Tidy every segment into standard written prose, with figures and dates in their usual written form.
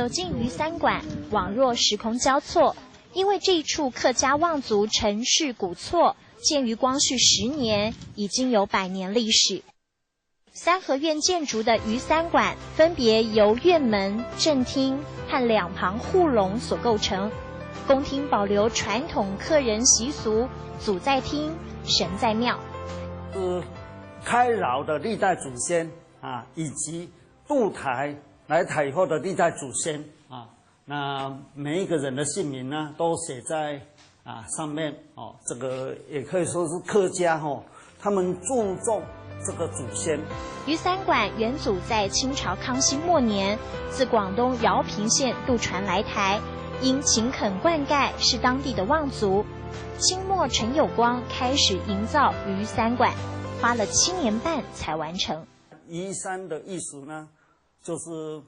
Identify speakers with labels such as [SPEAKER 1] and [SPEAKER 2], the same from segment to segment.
[SPEAKER 1] 走进鱼三馆，宛若时空交错。因为这一处客家望族陈氏古厝建于光绪10年，已经有100年历史。三合院建筑的鱼三馆分别由院门、正厅和两旁护龙所构成。宫厅保留传统客人习俗，祖在厅，神在庙。
[SPEAKER 2] 开窑的历代祖先啊，以及渡台来台后的历代祖先啊。那每一个人的姓名呢，都写在上面哦。这个也可以说是客家他们注重这个祖先。
[SPEAKER 1] 鱼三馆元祖在清朝康熙末年，自广东饶平县渡船来台，因勤恳灌溉是当地的望族。清末陈有光开始营造鱼三馆，花了7年半才完成。
[SPEAKER 2] 鱼三的艺术呢，就是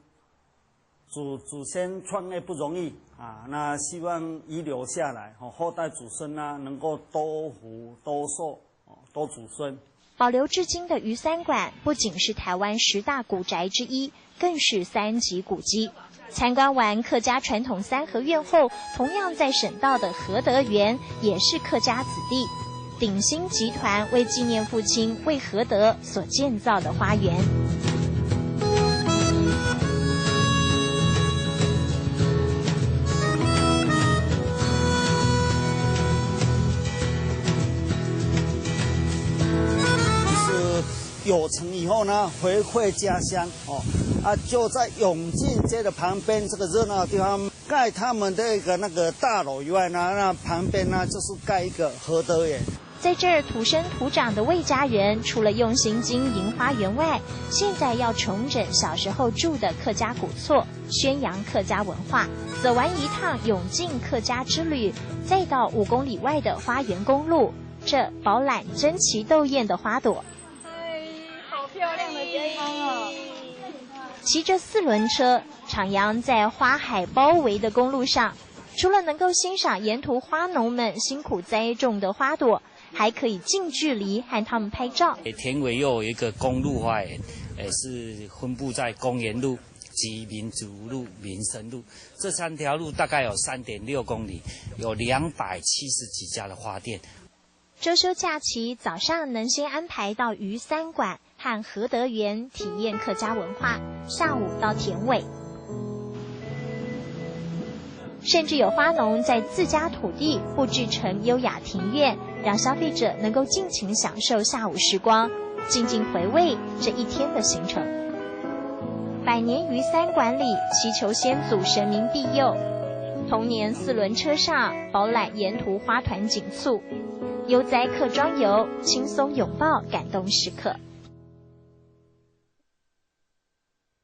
[SPEAKER 2] 祖先创业不容易啊，那希望遗留下来后代祖孙呢能够多福多寿多祖孙。
[SPEAKER 1] 保留至今的鱼三馆不仅是台湾10大古宅之一，更是3级古迹。参观完客家传统三合院后，同样在省道的和德园也是客家子弟鼎新集团为纪念父亲魏和德所建造的花园。
[SPEAKER 2] 有成以后呢，回馈家乡就在永靖街的旁边这个热闹的地方盖他们的那个大楼以外呢，那旁边呢就是盖一个和德园。
[SPEAKER 1] 在这儿土生土长的魏家人，除了用心经营花园外，现在要重整小时候住的客家古厝，宣扬客家文化。走完一趟永靖客家之旅，再到5公里外的花园公路，这饱览争奇斗艳的花朵。
[SPEAKER 3] 漂亮的街坊哦！
[SPEAKER 1] 骑着4轮车徜徉在花海包围的公路上，除了能够欣赏沿途花农们辛苦栽种的花朵，还可以近距离和他们拍照。
[SPEAKER 4] 田尾又有一个公路花园，是分布在公园路及民族路、民生路这3条路，大概有3.6公里，有270几家的花店。
[SPEAKER 1] 周休假期早上能先安排到鱼三馆和和德园体验客家文化，下午到田尾。甚至有花农在自家土地布置成优雅庭院，让消费者能够尽情享受下午时光，静静回味这一天的行程。100年鱼三馆里祈求先祖神明庇佑，童年4轮车上饱览沿途花团锦簇，悠哉客庄游，轻松拥抱感动时刻。